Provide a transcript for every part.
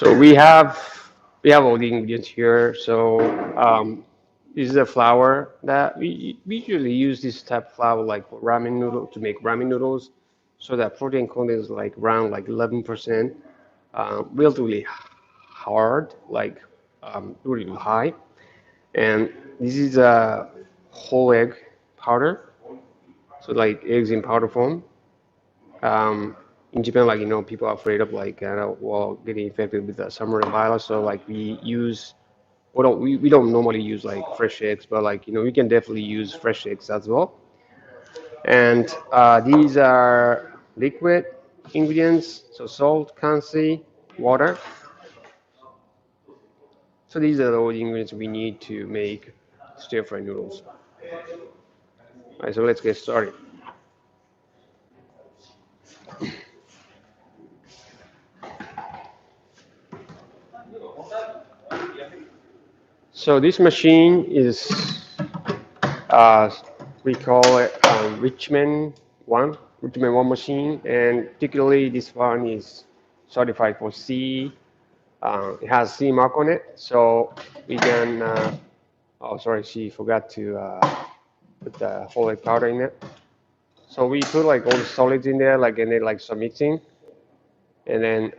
So we have all the ingredients here. So this is a flour that we usually use this type of flour like for ramen noodle to make ramen noodles. So that protein content is like around like 11%, relatively hard, like really high. And this is a whole egg powder, so like eggs in powder form. In Japan, like people are afraid of like well getting infected with the salmonella virus. So like we don't normally use like fresh eggs, but like we can definitely use fresh eggs as well. And these are liquid ingredients, so salt, kansi, water. So these are all the ingredients we need to make stir fry noodles. All right, so let's get started. So this machine is uh, we call it Richmond one machine, and particularly this one is certified for C. It has C mark on it, so we can. Oh, sorry, she forgot to put the whole egg powder in it. So we put like all the solids in there, like and then like some mixing, and then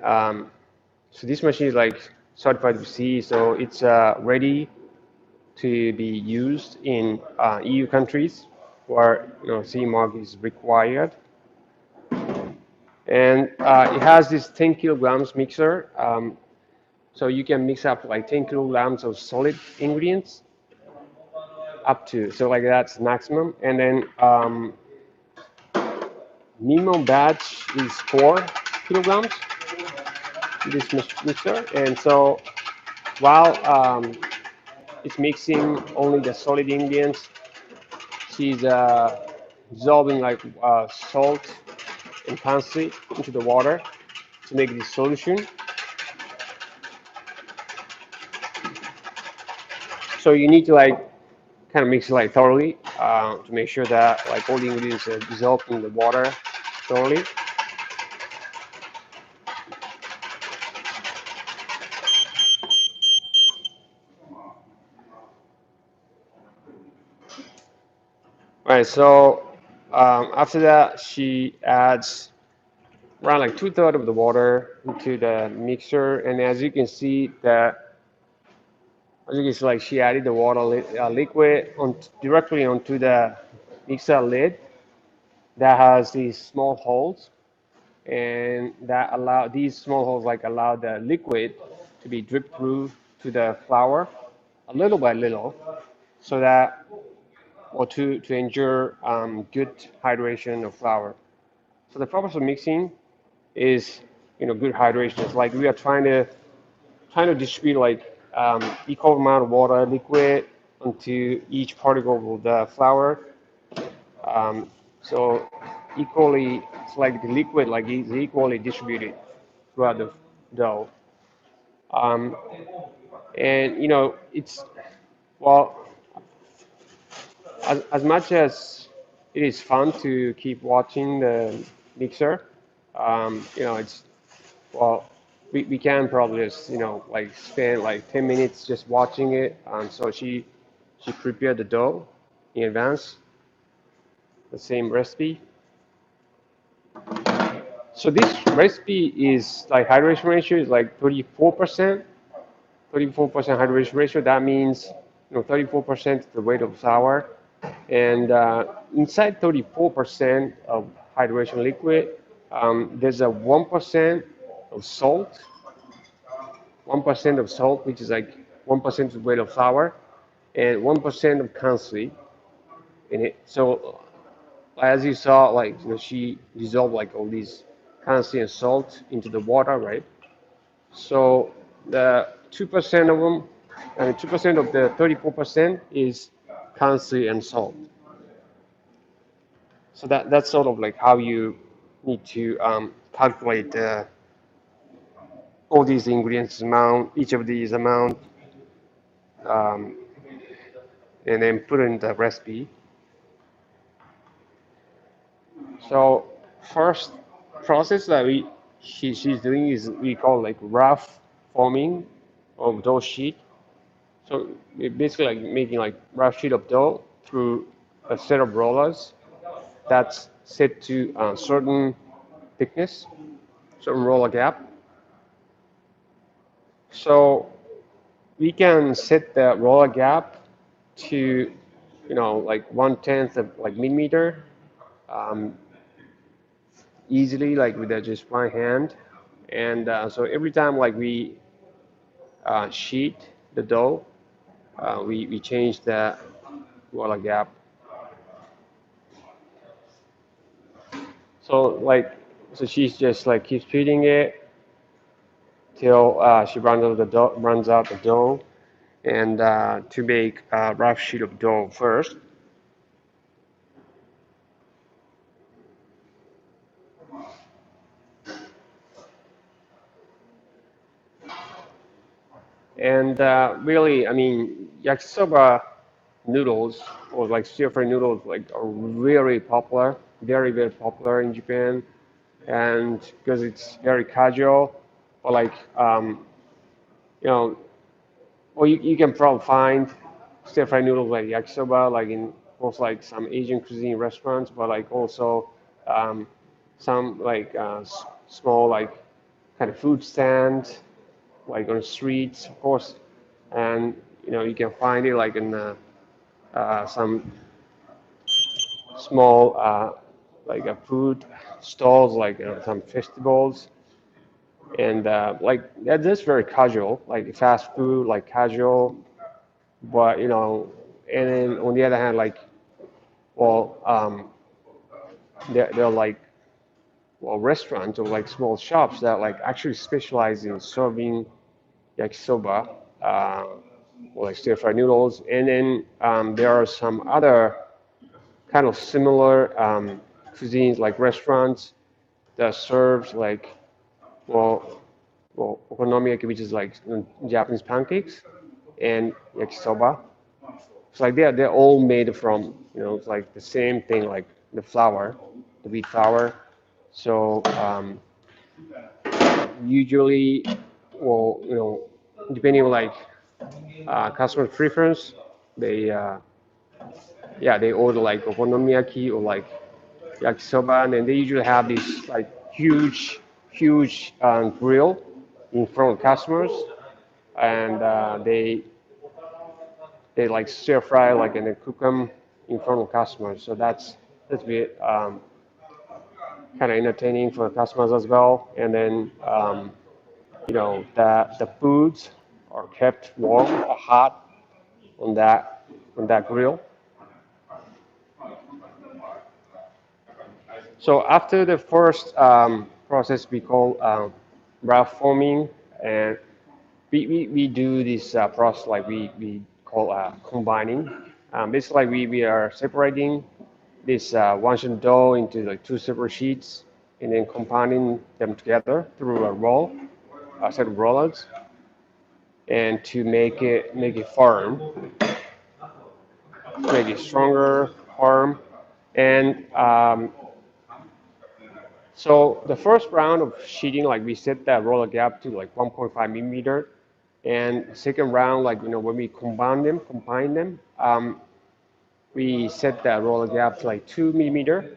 so this machine is like certified for C, so it's ready to be used in EU countries where CE mark is required. And it has this 10 kilograms mixer, so you can mix up like 10 kilograms of solid ingredients up to, so like that's maximum. And then minimum batch is 4 kilograms, this mixer. And so while it's mixing only the solid ingredients, she's dissolving like salt and concentrate into the water to make this solution. So you need to like kind of mix it like thoroughly to make sure that like all the ingredients are dissolved in the water thoroughly. All right, so after that, she adds around like 2/3 of the water into the mixer, and as you can see, as you can see, like she added the water liquid directly onto the mixer lid that has these small holes, and that allow these small holes like allow the liquid to be dripped through to the flour a little by little, so that or to ensure good hydration of flour. So the purpose of mixing is good hydration. It's like we are trying to distribute like equal amount of water liquid onto each particle of the flour. So equally, it's like the liquid like is equally distributed throughout the dough. Um, and it's well as much as it is fun to keep watching the mixer. It's well we can probably just like spend like 10 minutes just watching it. So she prepared the dough in advance, the same recipe. So this recipe is like hydration ratio is like 34%, 34% hydration ratio. That means 34% the weight of flour, and inside 34% of hydration liquid, there's a 1% of salt, 1% of salt, which is like 1% of weight of flour, and 1% of concentrate in it. So as you saw, like she dissolved like all these concentrate and salt into the water, right? So the 2% of them, I mean 2% of the 34% is concentrate and salt. So that's sort of like how you need to calculate all these ingredients amount, each of these amount, um, and then put in the recipe. So first process that she's doing is we call like rough forming of dough sheet. So it basically like making like rough sheet of dough through a set of rollers that's set to a certain thickness, certain roller gap. So we can set the roller gap to, like 1/10 of like millimeter, um, easily, like with just one hand. And so every time like we sheet the dough, we change the roller gap. So so she's just like keeps feeding it till she runs out the dough, and to make a rough sheet of dough first. And really, I mean, yakisoba noodles or like stir-fry noodles like are very popular, very very popular in Japan, and because it's very casual, or like you know, or you can probably find stir-fry noodles like yakisoba like in most like some Asian cuisine restaurants, but like also some like small like kind of food stand like on the streets, of course, and you can find it like in some small like food stalls, like some festivals, and like that's very casual, like fast food, like casual. But and then on the other hand, like well, they're like restaurants or like small shops that like actually specialize in serving yakisoba, or like stir-fried noodles, and then there are some other kind of similar cuisines like restaurants that serves like well okonomiyaki, which is like Japanese pancakes, and yakisoba. It's like they're all made from it's like the same thing, like the flour, the wheat flour. So usually, well, depending on like customer preference, they yeah, they order like okonomiyaki or like yakisoba, and then they usually have this like huge grill in front of customers, and they like stir fry like and then cook them in front of customers. So that's a bit kind of entertaining for customers as well. And then the foods are kept warm or hot on that grill. So after the first process we call rough forming, and we do this process like we call combining. Basically, we are separating this one sheet dough into like two separate sheets, and then combining them together through a set of rollers, and to make it firm, make it stronger, firm, and so the first round of sheeting, like we set that roller gap to like 1.5 millimeter, and second round, like when we combine them, we set that roller gap to like 2 millimeter,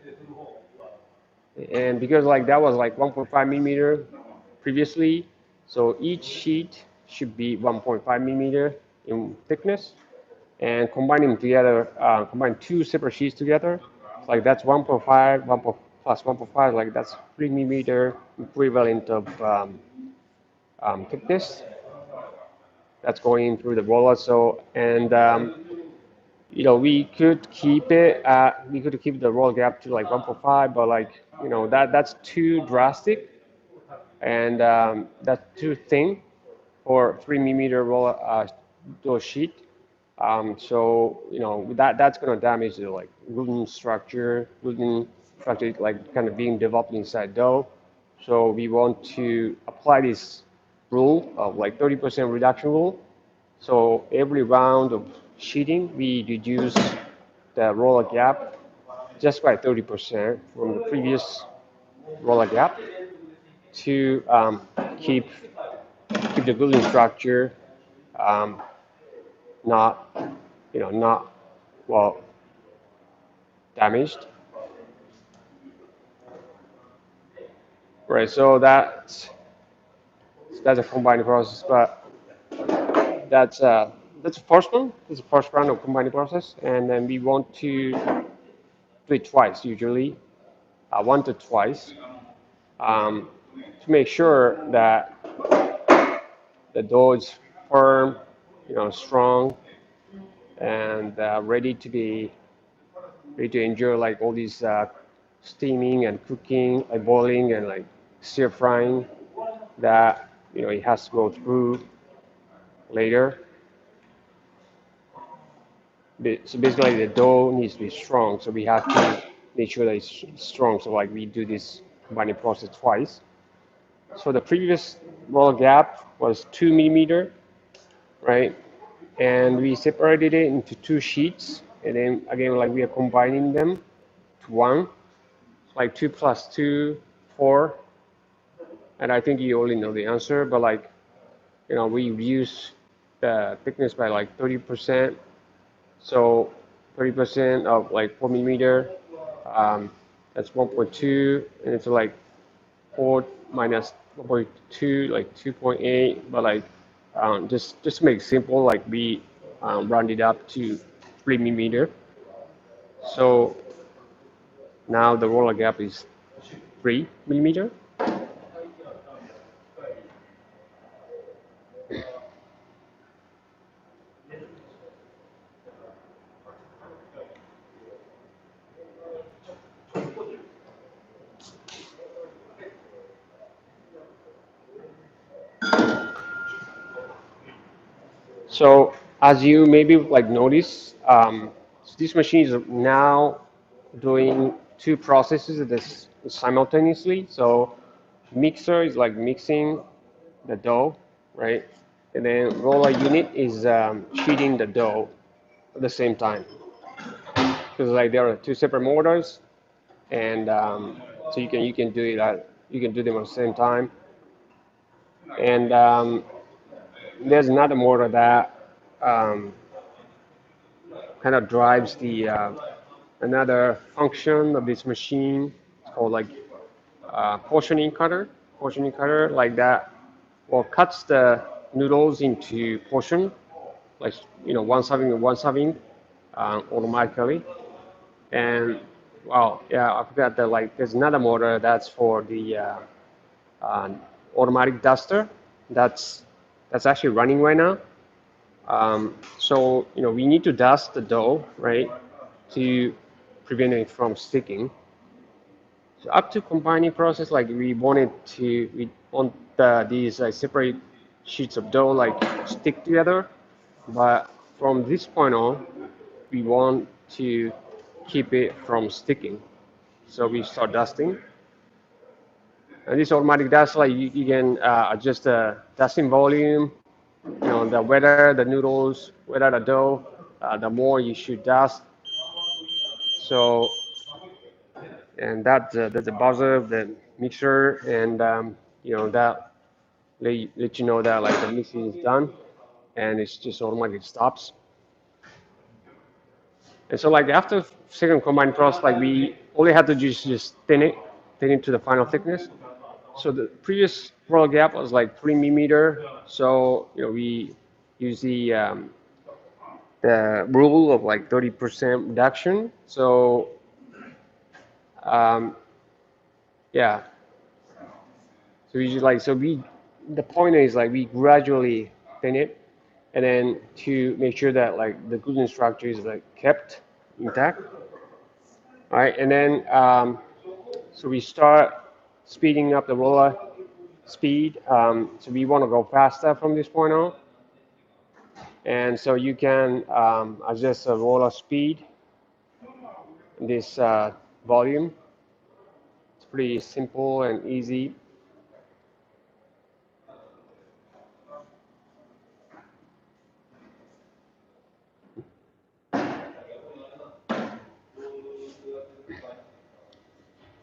and because like that was like 1.5 millimeter previously, so each sheet should be 1.5 millimeter in thickness, and combining together, combine two separate sheets together, like that's 1.5, 1 plus 1.5, like that's 3 millimeter equivalent of thickness that's going through the roller. So, and we could keep the roll gap to like 1.5, but like that's too drastic, and that's too thin for 3 millimeter roller door sheet. So that's gonna damage the like gluten structure like kind of being developed inside dough. So we want to apply this rule of like 30% reduction rule. So every round of sheeting, we reduce the roller gap just by 30% from the previous roller gap to keep keep the gluten structure not, not well damaged. Right, so that's a combining process, but that's the first one. That's the first round of combining process, and then we want to do it twice usually, one to twice, to make sure that the dough is firm, strong, and ready to enjoy like all these steaming and cooking, like boiling and like stir frying that it has to go through later. So basically, the dough needs to be strong, so we have to make sure that it's strong. So like we do this combining process twice. So the previous roll gap was 2 millimeter, right? And we separated it into two sheets, and then again, like we are combining them to one, like 2 + 2, 4. And I think you already know the answer, but like, we reduce the thickness by like 30%. So 30% of like 4 millimeter, that's 1.2, and it's like 4 minus 1.2, like 2.8. But like, just to make it simple, like we round it up to 3 millimeter. So now the roller gap is 3 millimeter. So as you maybe like notice, this machine is now doing two processes at this simultaneously. So mixer is like mixing the dough, right? And then roller unit is sheeting the dough at the same time. Because like there are two separate motors, and so you can do it you can do them at the same time. And there's another motor that um, kind of drives the another function of this machine. It's called like portioning cutter. Portioning cutter like that, well, cuts the noodles into portion, like one serving and one serving, automatically. And well, yeah, I forgot that like there's another motor that's for the uh, automatic duster. That's that's actually running right now. So we need to dust the dough, right, to prevent it from sticking. So up to combining process, like we want these separate sheets of dough like stick together, but from this point on, we want to keep it from sticking. So we start dusting, and this automatic dust, like you can adjust the dusting volume, the wetter the noodles, wetter the dough, the more you should dust. So, and that's the buzzer of the mixer, and that let you know that like the mixing is done, and it's just automatically stops. And so like after second combined process, like we only have to just thin it to the final thickness. So the previous roll gap was like 3 millimeter. So we use the rule of like 30% reduction. So um, yeah, so we just like so we the point is like we gradually thin it, and then to make sure that like the gluten structure is like kept intact. All right, and then so we start speeding up the roller speed. So we want to go faster from this point on. And so you can adjust the roller speed, this volume. It's pretty simple and easy.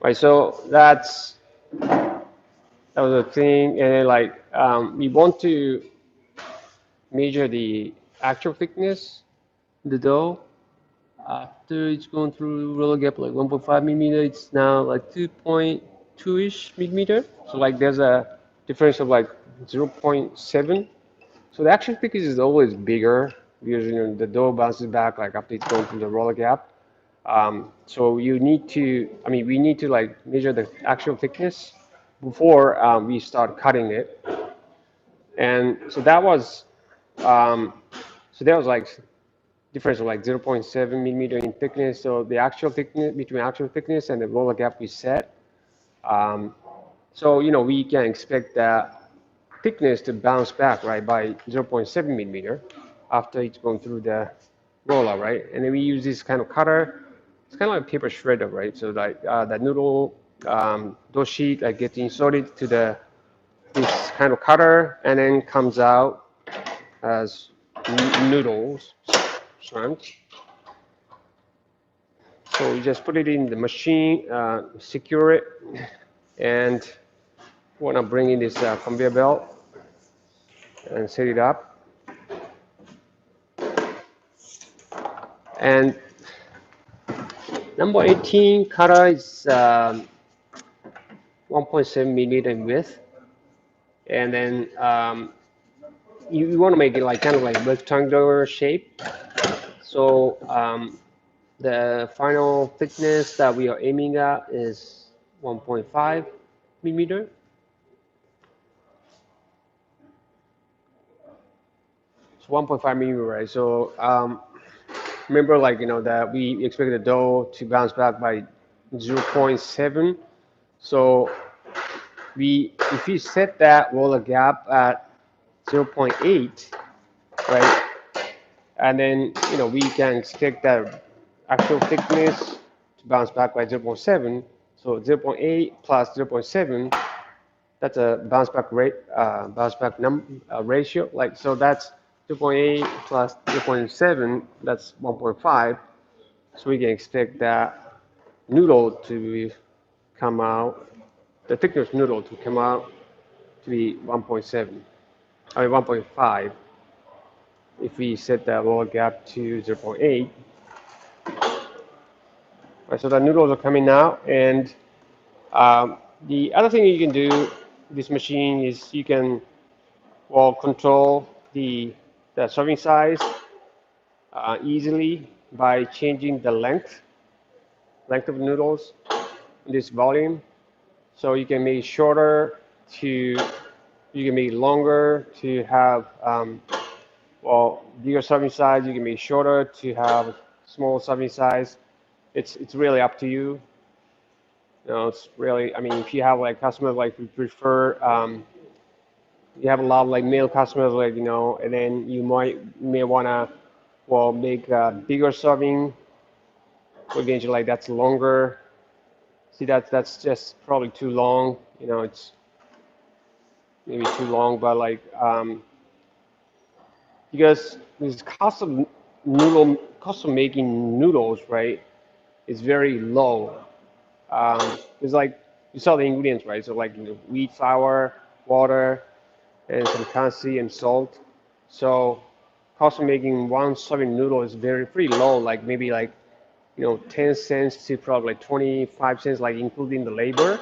Right, so that's That was the thing. And then like we want to measure the actual thickness of the dough after it's gone through roller gap like 1.5 millimeter. It's now like 2.2-ish millimeter. So like there's a difference of like 0.7. So the actual thickness is always bigger because you know the dough bounces back like after it's going through the roller gap. So you need to, I mean, we need to like measure the actual thickness before we start cutting it. And um, so that was like difference of like 0.7 millimeter in thickness. So the actual thickness between actual thickness and the roller gap we set. Um, so you know we can expect that thickness to bounce back right by 0.7 millimeter after it's gone through the roller, right? And then we use this kind of cutter. It's kind of like a paper shredder, right? So like that noodle dough sheet like gets inserted to the this kind of cutter and then comes out as noodles, shrimp. So you just put it in the machine, secure it, and want to bring in this conveyor belt and set it up. And number 18 cutter is 1.7 millimeter in width, and then you want to make it like kind of like rectangular shape. So the final thickness that we are aiming at is 1.5 millimeter. It's 1.5 millimeter, right? So remember, like you know that we expect the dough to bounce back by 0.7. So if we set that roller gap at 0.8, right, and then you know we can expect that actual thickness to bounce back by 0.7. So 0.8 plus 0.7, that's a bounce back rate, ratio. Like so, that's 2.8 plus 0.7, that's 1.5. So we can expect that noodle to come out, the thickness noodle to come out to be 1.7. I mean 1.5. If we set the roller gap to 0.8, right, so the noodles are coming out, and the other thing you can do this machine is you can well control the serving size easily by changing the length of noodles in this volume. So you can make it shorter to you can make it longer to have well bigger serving size. You can make it shorter to have small serving size. It's really up to you. You know, it's really, I mean, if you have like customers like who prefer, you have a lot of like male customers like, you know, and then may wanna, well, make a bigger serving, eventually like that's longer. See, that's just probably too long. You know, it's maybe too long, but like, because this cost of making noodles, right, is very low. It's like you saw the ingredients, right? So like you know, wheat flour, water, and some currency and salt. So cost of making one serving noodle is very pretty low, like maybe like you know 10 cents to probably like 25 cents, like including the labor.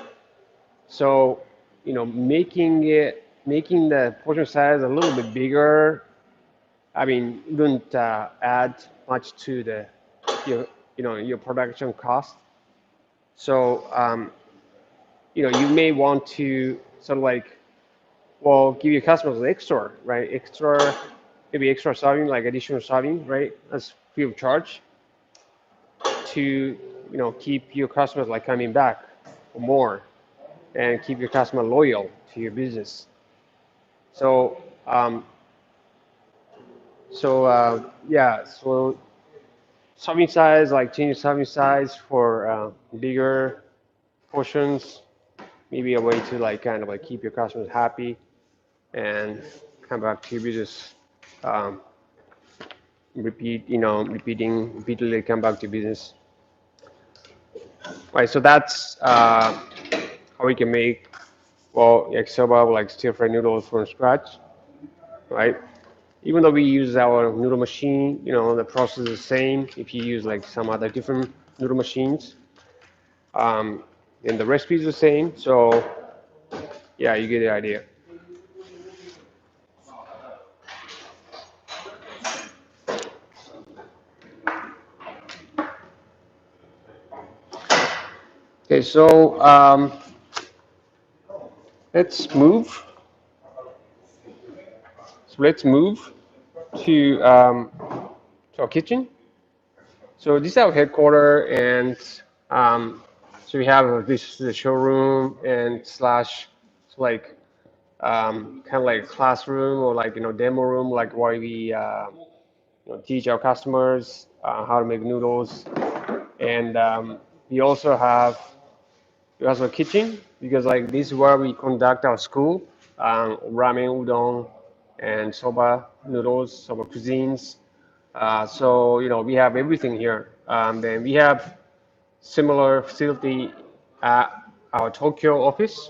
So you know making the portion size a little bit bigger. I mean, it wouldn't add much to the your you know your production cost. So you know, you may want to sort of like, well, give your customers extra, right? Extra, maybe extra serving, like additional serving, right? As free of charge to, you know, keep your customers like coming back for more and keep your customer loyal to your business. So, yeah, so serving size, like changing serving size for bigger portions, maybe a way to like kind of like keep your customers happy and come back to your business. Um, repeatedly come back to business. Right, so that's how we can make well, like soba, like stir-fried noodles from scratch, right? Even though we use our noodle machine, the process is the same. If you use like some other different noodle machines, um, and the recipe is the same. So yeah, you get the idea. Okay, so let's move. So let's move to our kitchen. So this is our headquarters, and so we have this the showroom and slash like kind of like classroom or like demo room, like where we teach our customers how to make noodles, and we also have a kitchen because like this is where we conduct our school, ramen, udon, and soba noodles, soba cuisines. So we have everything here. Then we have similar facility at our Tokyo office,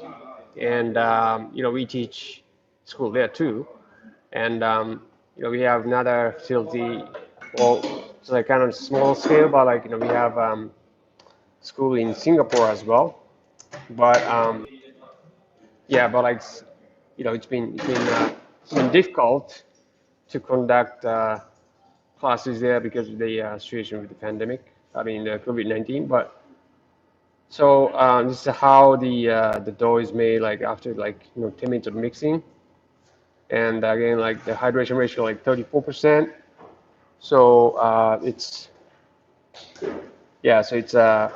and we teach school there too. And we have another facility. Well, it's like kind of small scale, but like we have school in Singapore as well. But yeah, but like it's been difficult to conduct classes there because of the situation with the pandemic. I mean the COVID-19. But so this is how the dough is made, like after like 10 minutes of mixing, and again like the hydration ratio like 34%. So it's yeah, so it's a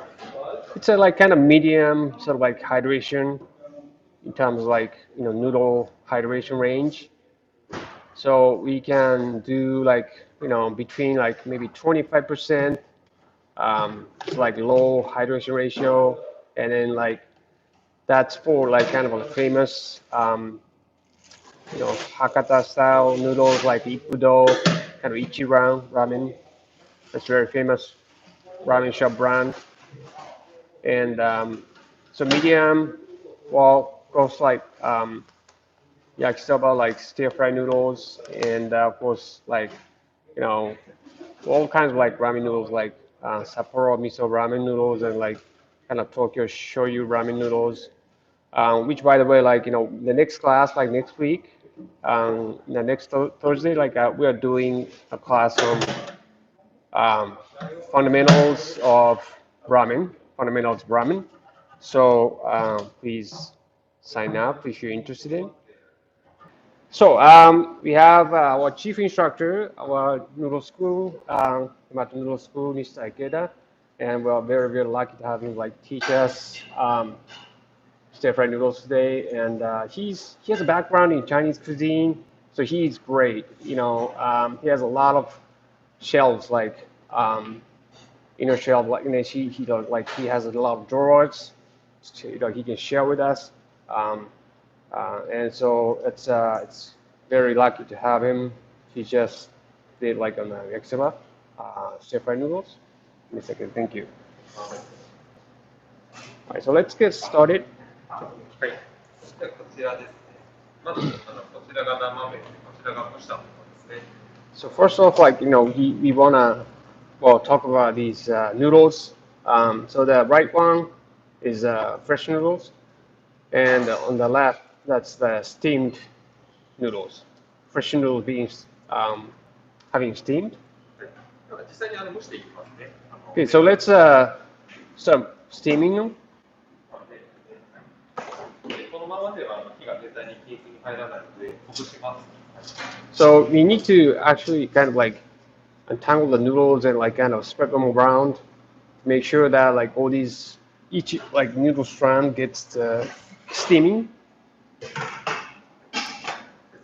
like kind of medium sort of like hydration in terms of like noodle hydration range. So we can do like between like maybe 25%, it's like low hydration ratio, and then like that's for like kind of a famous Hakata style noodles like Ippudo, kind of Ichiran ramen. That's very famous ramen shop brand. And so medium, well, goes like yakisoba, like stir fry noodles, and of course like you know all kinds of like ramen noodles, like Sapporo miso ramen noodles, and like kind of Tokyo shoyu ramen noodles. Which, by the way, like the next class, like next week, the next Thursday, like we are doing a class on um, fundamentals of ramen. So please sign up if you're interested in. So we have our chief instructor, our noodle school, Tomato Noodle School, Mr. Ikeda, and we're very, very lucky to have him like teach us stir-fried noodles today. And he has a background in Chinese cuisine, so he's great. He has a lot of shelves, like inner shelf, like he does, like he has a lot of drawers, he can share with us. Um, and so it's very lucky to have him. He just did like on the eczema, stir-fried noodles. In a second, thank you. All right, so let's get started. はい。ではこちらですね。まずこちらが生麺で、こちらが蒸したものですね。So first off, like we wanna well talk about these noodles. So the right one is fresh noodles, and on the left that's the steamed noodles. Fresh noodles being having steamed. はい。では実際に蒸していきますね。Okay, so let's start steaming them. このままでは火が絶対に均一に入らないので、ほぐします。So we need to actually kind of like untangle the noodles and like kind of spread them around, make sure that like all these each like noodle strand gets steaming. で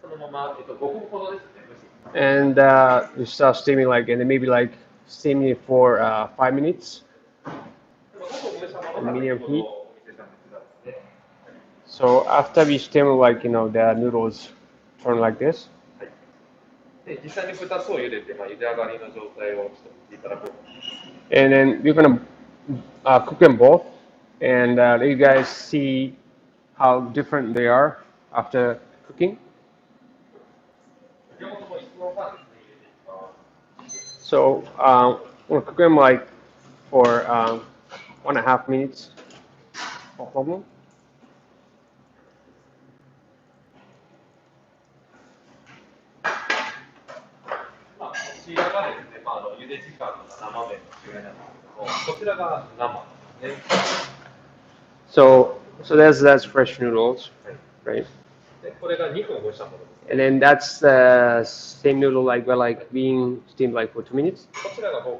そのまま5分ほどですね。And you start steaming like and then maybe like steaming it for 5 minutes 5分蒸したもの on が medium 先ほ heat. どお見せしたんですがですね。So after we steam like the noodles turn like this. はい。で実際に2つを茹でて、茹で上がりの状態をちょっと見ていただこうと思います。And then we're gonna cook them both and let you guys see how different they are after cooking. 両方とも1分半ですね、入れていきます。 So we'll cook them like for 1.5 minutes. No problem. まあ、こちらがですね、茹で時間とか生麺の違いなんですけども、こちらが生ですね。So that's fresh noodles, はい。 right? で、これが2分蒸したものです。 And then that's the same noodle like being steamed like for 2 minutes. こちらが5分。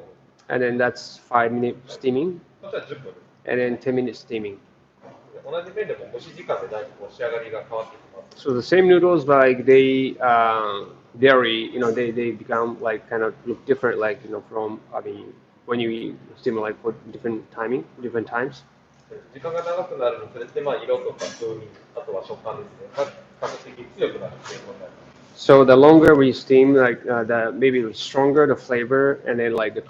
And then that's 5 minutes steaming. こちら10分です。 And then 10 minutes steaming. 同じ麺でも蒸し時間でないとこう仕上がりが変わってきます。 So the same noodles, but like they vary, they become like kind of look different, like, from, I mean, when you steam like for different times. 時間が長くなるにつれて、色とか風味、あとは食感ですね。が比較的強くなる傾向になります。 So the longer we steam, like maybe the stronger the flavor, and then like the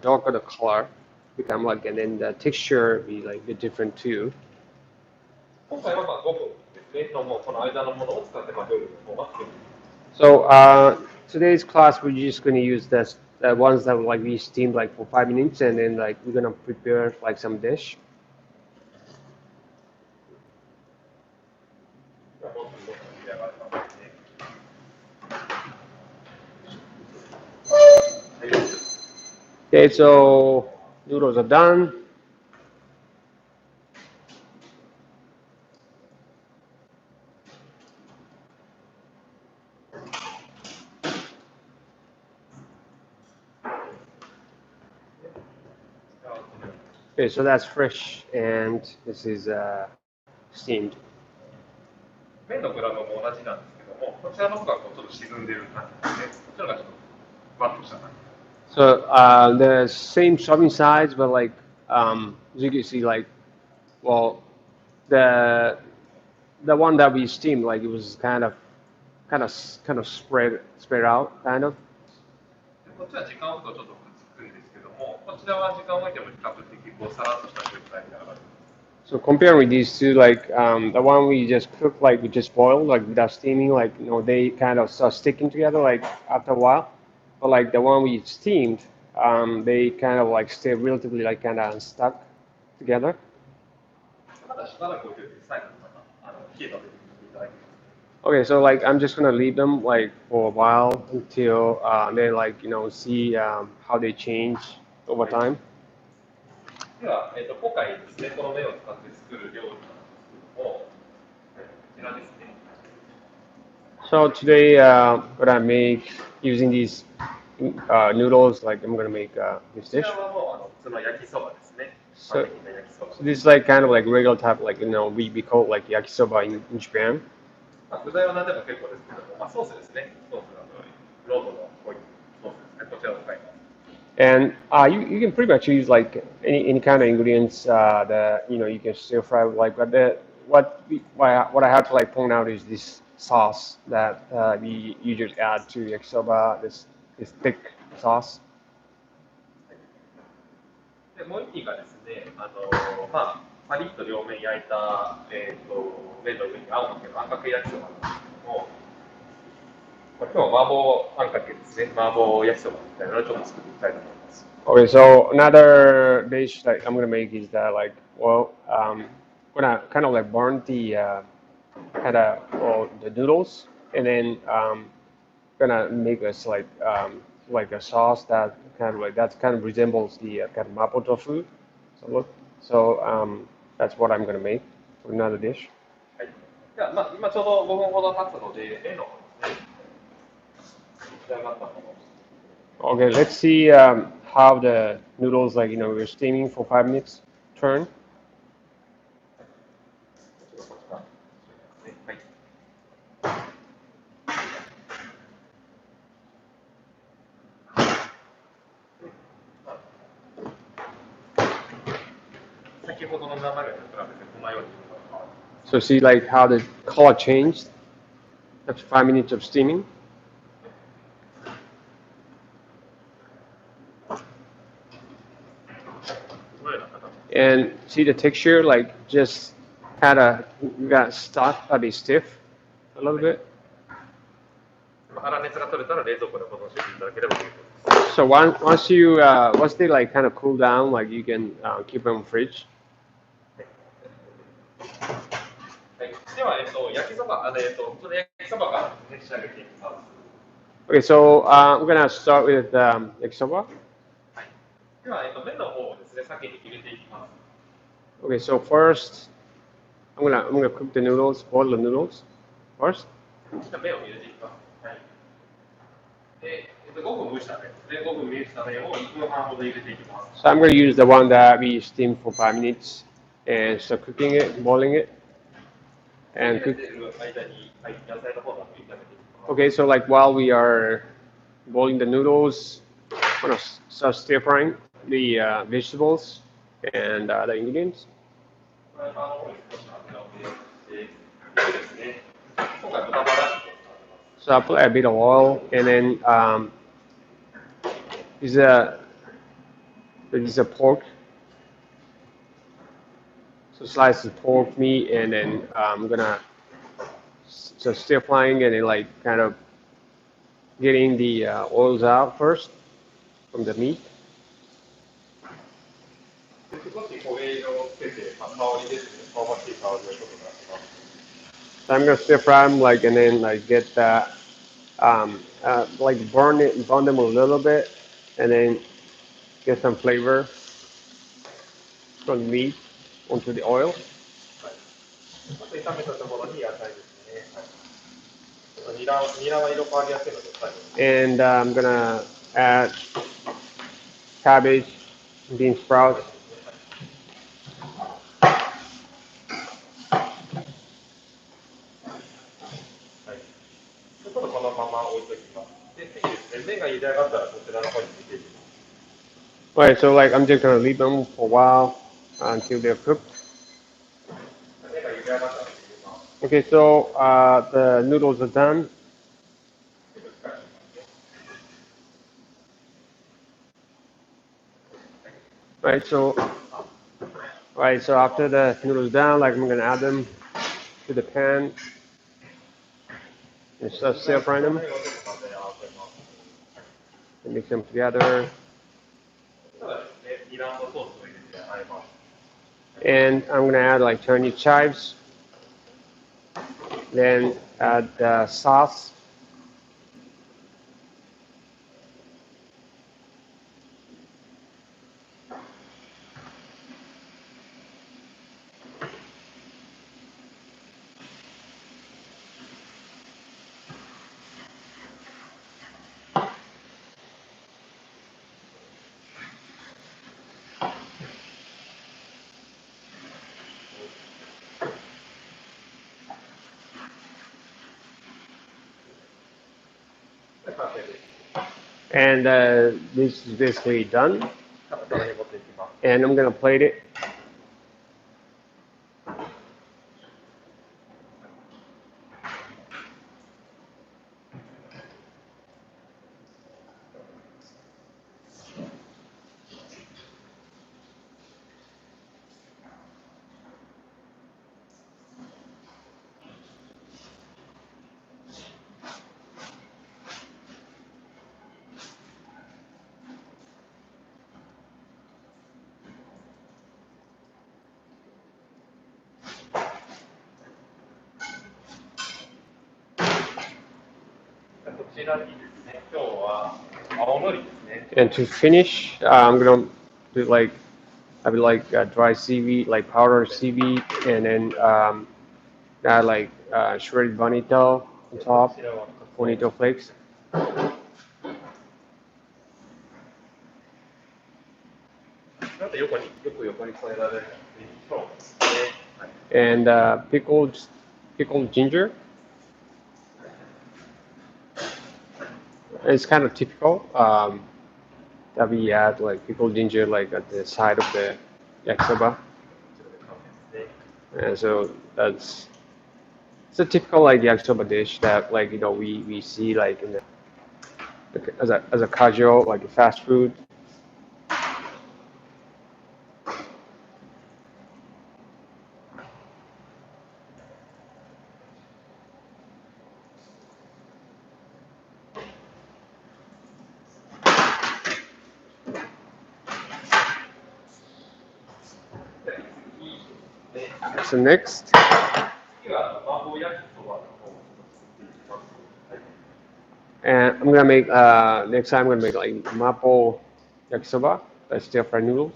darker the color become like, and then the texture be like a bit different too. 今回は5分ですね。もうこの間のものを使って料理の方が作る。 So today's class we're just gonna use the ones that like we steamed like for 5 minutes, and then like we're gonna prepare like some dish. もうどんどん仕上がりますね。 Okay, so noodles are done. Okay, so that's fresh, and this is steamed. 麺のグラムも同じなんですけども、こちらの方がちょっと沈んでいる感じですね。こちらがちょっとふわっとした感じ。 So the same serving size, but like as you can see, like, well, the one that we steamed, like it was kind of spread out, kind of. こっちは時間を置くとちょっとくっつくんですけども、こちらは時間を置いても比較的こうさらっとした状態になる。 So comparing with these two, like the one we just cooked, like we just boiled, like without steaming, like they kind of start sticking together, like after a while. But like the one we steamed, they kind of like stay relatively like kind of stuck together. まだしばらく置いておいて最後にまた冷えた時に見ていただきます。 Okay, so like I'm just gonna leave them like for a while until they like see how they change over time. では、今回ですね、この麺を使って作る料理なんですけども、こちらですね。 So today gonna make using these noodles. Like I'm gonna make this こち dish. らはもう普通の焼きそばですね。 So, 的な焼きそば。 so this is like kind of like regular type, like we call it like yakisoba in Japan. 具材は何でも結構ですけども、ソースですね。ソースがロードの濃いソースですね。こちらを使います。 And you can pretty much use like any kind of ingredients that you can stir fry with, like, but what I have to like point out is this sauce that we usually add to yakisoba, this thick sauce. でもう一品がですね、パリッと両面焼いた、麺の上にあんかけのあんかけ焼きそばなんですけども、今日は麻婆あんかけですね。麻婆焼きそばみたいなのをちょっと作っていきたいと思います。 Okay, so another dish that I'm gonna make is that, like, well, gonna kind of like burn the the noodles, and then gonna make us like a sauce that kind of resembles the kind of mapo tofu. So that's what I'm gonna make for another dish. はい。では、今ちょうど5分ほど経つので、麺の方ですね。仕上がったものを。 Okay, let's see how the noodles, like, we're steaming for 5 minutes turn. はい。先ほどの生麺と比べてこのように変わります。 So see like how the color changed after 5 minutes of steaming. And see the texture, like just kind of got stuck, a bit stiff, a little bit. 粗熱が取れたら冷蔵庫で保存していただければ結構です。So once they like kind of cool down, like you can keep them in fridge. はい、では、焼きそば、ここで焼きそばから、ね、仕上げていきます。Okay, so I'm gonna start with yakisoba. はい、では、麺の方をですね、先に入れていきます。Okay, so first I'm gonna cook the noodles, boil the noodles first. じゃあ麺を入れていきます。はい。で、5分蒸した麺ですね。5分蒸した麺を1分半ほど入れていきます。So I'm gonna use the one that we steamed for 5 minutes and start cooking it, boiling it, and cook. Okay, so like while we are boiling the noodles, I'm gonna start stir frying the vegetables and the ingredients. So I put a bit of oil, and then this is a pork. So slice the pork meat, and then I'm gonna just stir frying and then like kind of getting the oils out first from the meat. So I'm gonna stir fry them like and then like get that like burn them a little bit, and then get some flavor from the meat onto the oil. And I'm gonna add cabbage, bean sprouts. Alright, so like I'm just gonna leave them for a while until they're cooked. Okay, so the noodles are done. Right, so after the noodles down, like I'm gonna add them to the pan and start stir frying them and mix them together. And I'm gonna add like Chinese chives, then add sauce. And this is basically done. And I'm gonna plate it. And to finish, I'm gonna do like I would like dry seaweed, like powdered seaweed, and then add like shredded bonito on top, bonito flakes. And pickled ginger. It's kind of typical that we add like pickled ginger like at the side of the yakisoba. And so it's a typical like yakisoba dish that like we see like in the as a casual like a fast food. So next, 次は麻婆焼きそばの方を作っていきます。はい。 and I'm gonna make next time I'm gonna make like mapo yakisoba, like stir fry noodles,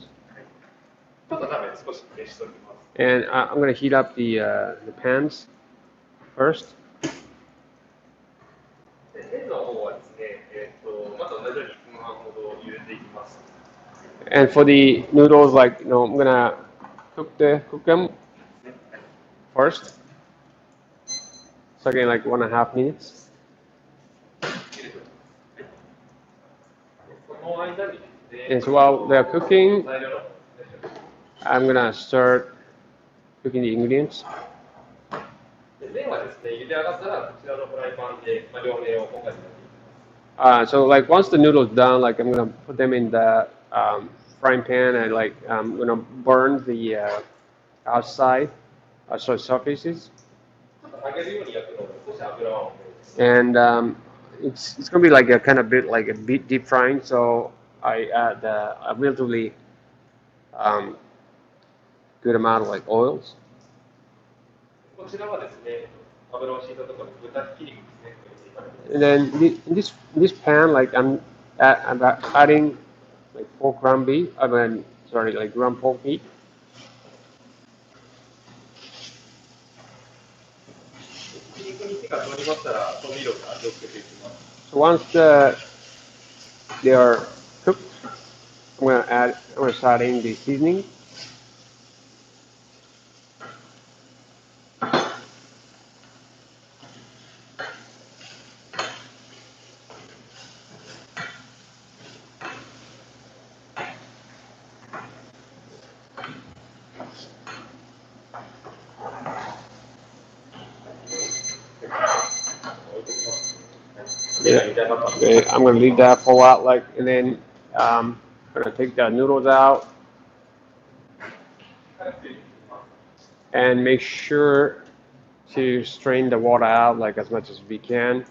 ちょっと鍋少し熱しておきます。and I'm gonna heat up the pans first. で麺の方はですね、また同じように1分半ほど茹でていきます。 And for the noodles, like I'm gonna cook them first. So again, like 1.5 minutes. その間にですね、 And so while they're cooking, 材料の方ですね。 I'm gonna start cooking the ingredients. で麺はですね、茹で上がったらこちらのフライパンで、両面をこんがり焼いていきます。 So like once the noodles done, like I'm gonna put them in the frying pan and like I'm gonna burn the outside surfaces. ちょっと揚げるように焼くので少し油は多めです。 And it's gonna be like a kind of bit like a bit deep frying. So I add a relatively um, good amount of like oils. こちらはですね、油を敷いたところに豚ひき肉ですね、入れていただきます。 And then in this pan, like I'm adding like pork ground beef. I mean, sorry, like ground pork meat. ひき肉に火が通りましたら、調味料で味をつけていきます。 So once they are cooked, I'm gonna start adding the seasoning. Okay, I'm gonna leave that for a while, like, and then I'm gonna take the noodles out and make sure to strain the water out like as much as we can.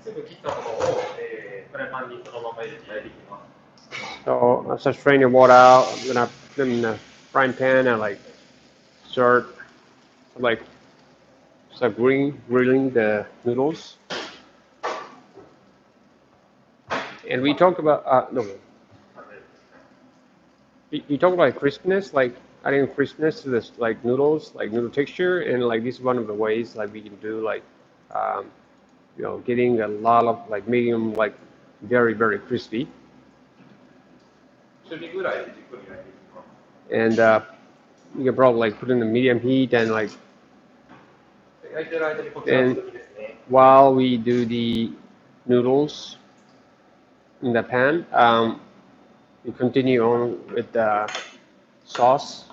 すぐ切ったものを、フライパンにそのまま入れて焼いていきます。 So after strain the water out, I'm gonna put them in the frying pan and like start like grilling the noodles. And we talked about no, you talked about crispness, like adding crispness to this like noodles, like noodle texture, and like this is one of the ways like we can do like um, getting a lot of like medium like very crispy. 中火ぐらいでじっくり焼いていきます。 And you can probably like put in the medium heat and like 焼いてる間にこちらの and 続きですね。 while we do the noodles in the pan, we continue on with the sauce.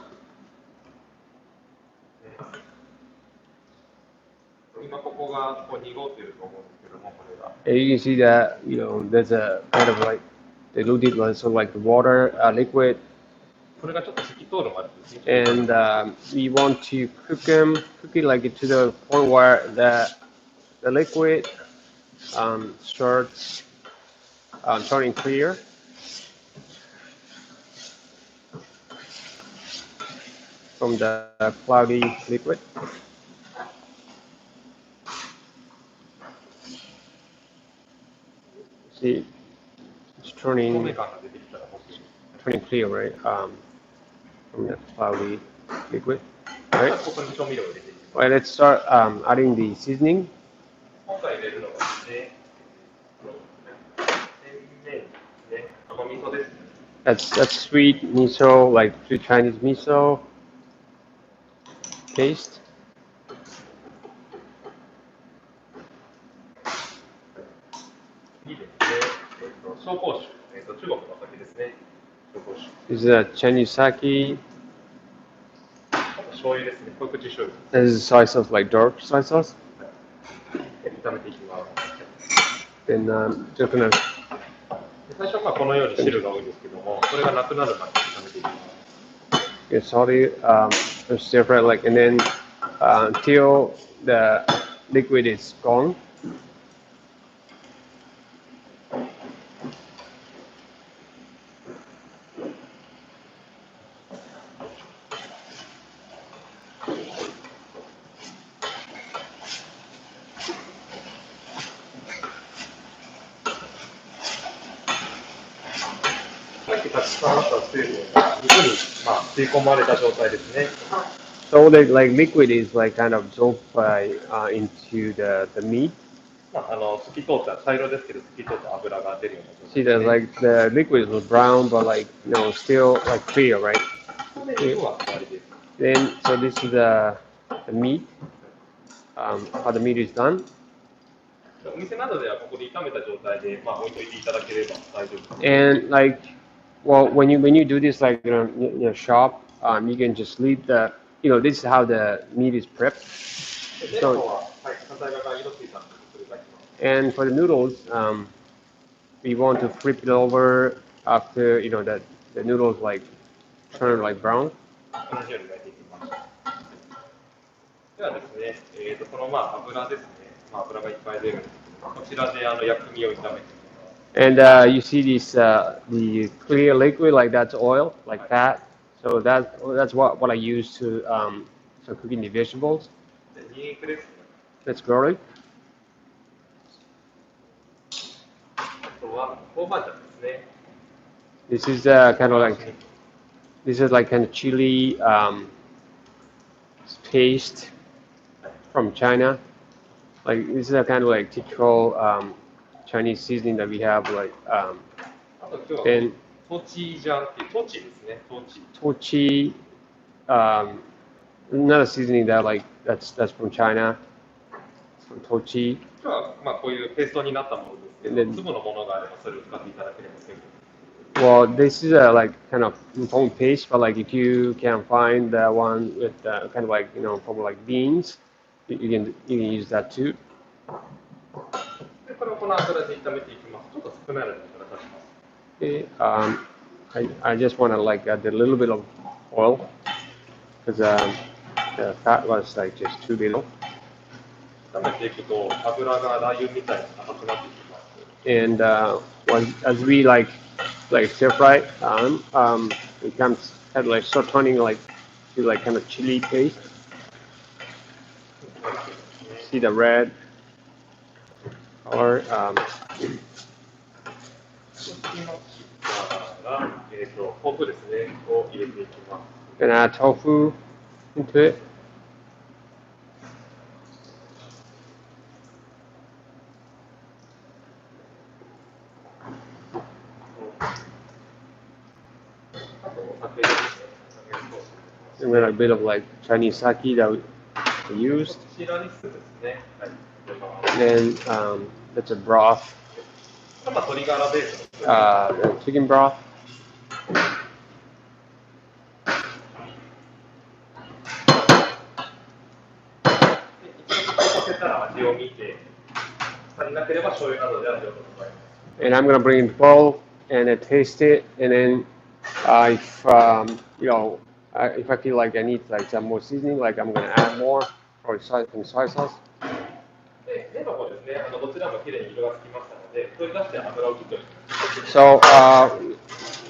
今ここがこう濁っていると思うんですけども、これが。 And you can see that there's a kind of like diluted sort of like the water liquid, これがちょっと透き通るまでですね。 and we want to cook it like to the point where the liquid starts turning clear. From the cloudy liquid. See, it's 透明 turning 感が出てきたら欲しい。 turning clear, right? From the cloudy liquid, right? ここに調味料を入れていきます。 Well, let's start adding the seasoning. 今回入れるのはですね、甜麺ですね、甘味噌ですね。 That's sweet miso, like sweet Chinese miso taste. 次ですね、紹興酒、中国のお酒ですね。紹興酒。 This is a Chinese sake. あと醤油ですね、濃口醤油。 This is soy sauce, like dark soy sauce. 炒めていきます。 Then just gonna 最初はこのように汁が多いんですけども、それがなくなるまで炒めていきます。 get salty, stir fry like, and then until the liquid is gone. であとは水分が肉に、吸い込まれた状態ですね。So the like liquid is like kind of absorbed by into the meat. 透き通った茶色ですけど、透き通った油が出るような状 See 態 that ですね。 like the liquid was brown, but like still like clear, right? これで色は終わりです。 Then so this is the meat. How the meat is done. お店などではここで炒めた状態で、置いといていただければ大丈夫です。 And like, well, when you do this like in a shop, you can just leave the this is how the meat is prepped. で、の方は、はい、反対側から色ついたので、それがいきます。 And for the noodles, we want to flip it over after that the noodles like turn like brown. 同じように焼いていきます。ではですね、その油ですね、油がいっぱい出るんですけど、こちらで薬味を炒めていきます。 And you see this the clear liquid like that's oil like that. So that's what I use to so cooking the vegetables. で、ニンニクですね。 That's garlic. あとは豆板醤ですね。 This is kind of like this is like kind of chili paste from China. Like this is a kind of like typical Chinese seasoning that we have like あと今日は and トチジャンっていうトチですね、トチ。 tochi. Not a seasoning that like that's from China. It's from tochi. 今日はこういうペーストになったものですけ And ど、 then 粒のものがあればそれを使っていただければ結構です。 well, this is a like kind of foam paste, but like if you can find the one with kind of like from like beans, you can use that too. で、これをこの油で炒めていきます。ちょっと少ないので油足します。 Okay, I just want to like add a little bit of oil because the fat was like just too little. 炒めていくと油がラー油みたいに赤くなっていきます。 And as we like stir fry it comes kind of like start turning like to like kind of chili paste. See the red color. そうしましたら、豆腐ですね、を入れていきます。 Gonna add tofu into it. あとお酒ですね。お酒を少し And then a bit of like Chinese sake that we used. こちらに酢ですね。はい。 Then that's a broth, あとは鶏ガラベースの the chicken broth. 一度沸騰させたら味を見て、足りなければ醤油などで味を整えます。 And I'm gonna bring in the bowl and then taste it. And then if if I feel like I need like some more seasoning, like I'm gonna add more or soy sauce. で、麺の方ですね、どちらもきれいに色がつきましたので、取り出して油を切っておきます。 So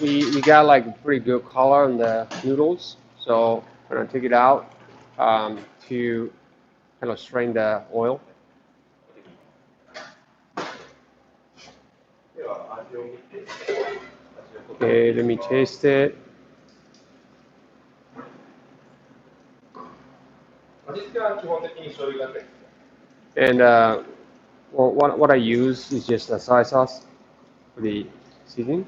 we got like a pretty good color on the noodles. So I'm gonna take it out to kind of strain the oil. では味を見て、味を Okay, let me taste it. 味付けは基本的に醤油だけですね。 And well, what I use is just a soy sauce for the seasoning.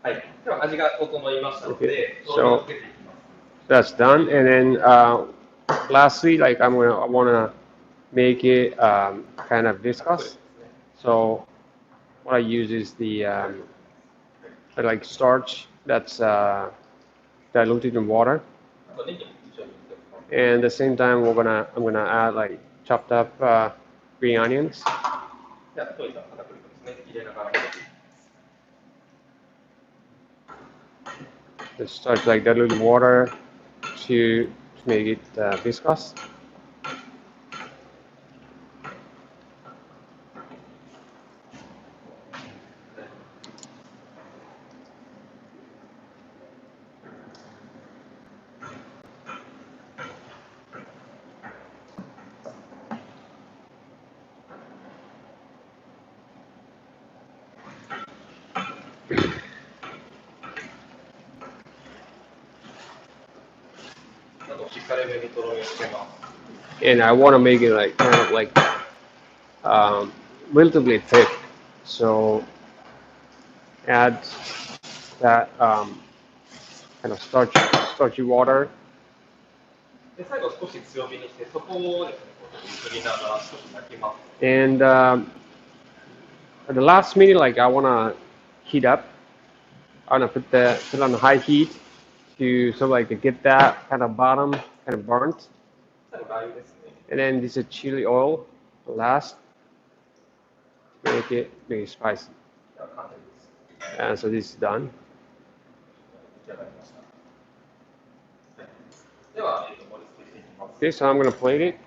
はい。では味が整いましたので、 Okay, 醤油をつけていきます。 That's done. And then lastly, like I wanna make it kind of viscous. So what I use is the like starch that's diluted in water. あとネギも一緒に入れておきます。 And at the same time, I'm gonna add like chopped up green onions. では、溶いた片栗粉ですね、入れながら混ぜていきます。 Just start like diluted water to make it viscous. で And I want to make it like kind of like relatively thick. So add that kind of starchy water. で、最後少し強火にして、そこをですね、振りながら少し焼きます。And at the last minute, like I want to heat up. I want to put on high heat to sort of like to get that kind of bottom kind of burnt. 最後、ラー油ですね。And then this is chili oil, the last, make it very spicy. では完成です。And so this is done. 出来上がりました。では、盛り付けしていきます。Okay, so I'm going to plate it.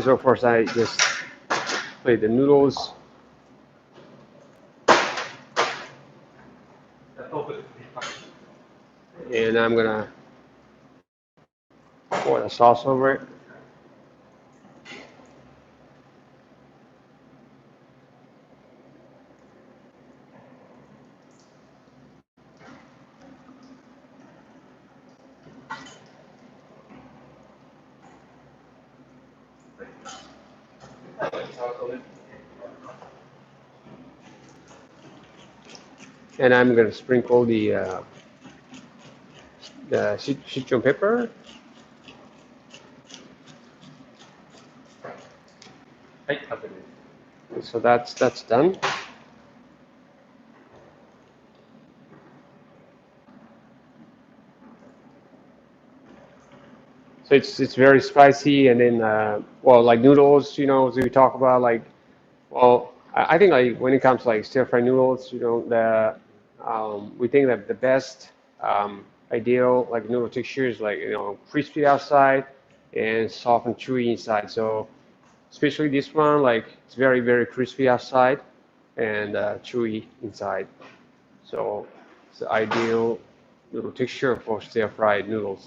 So first I just plate the noodles. And I'm gonna pour the sauce over it. And I'm gonna sprinkle the citron pepper. はい、完成です。 So that's done. So it's very spicy, and then well, like noodles, as we talk about, like, well, I think like when it comes to like stir fry noodles, we think that the best ideal like noodle texture is like crispy outside and soft and chewy inside. So especially this one, like it's very crispy outside and chewy inside. So it's the ideal noodle texture for stir fried noodle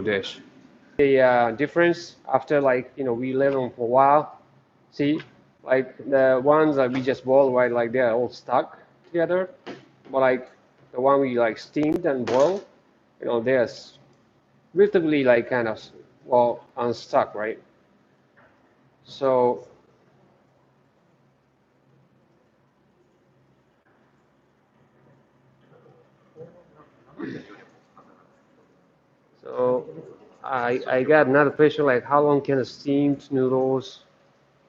dish. The difference after like we let them for a while. See, like the ones that we just boiled, right? Like they're all stuck together, but like the one we like steamed and boiled, they're relatively like kind of well unstuck, right? So I got another question like how long can a steamed noodles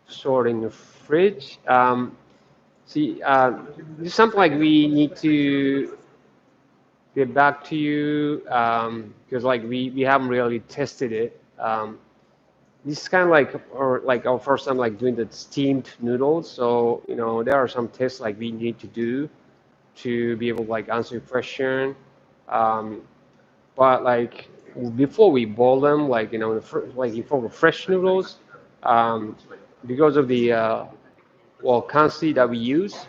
store in the fridge? See, this is something like we need to get back to you because like we haven't really tested it. This is kind of like our first time like doing the steamed noodles. So there are some tests like we need to do to be able to like answer your question. But like before we boil them, like like for the fresh noodles, because of the quantity that we use,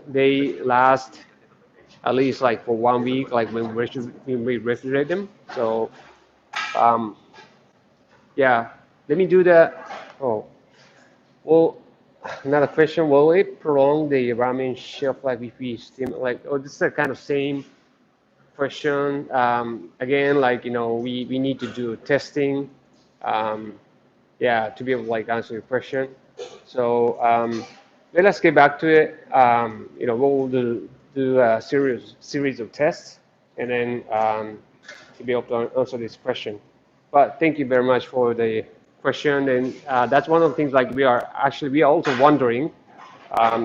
they last at least like for 1 week, like when we refrigerate them. So yeah, let me do that. Oh, well, another question: will it prolong the ramen shelf life if we steam? Like, oh, this is a kind of same question. Again, like we need to do testing. Yeah, to be able to like answer your question. So let us get back to it. We'll do a series of tests, and then to be able to answer this question. But thank you very much for the question, and that's one of the things like we are also wondering.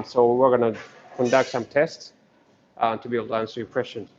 So we're gonna conduct some tests to be able to answer your questions.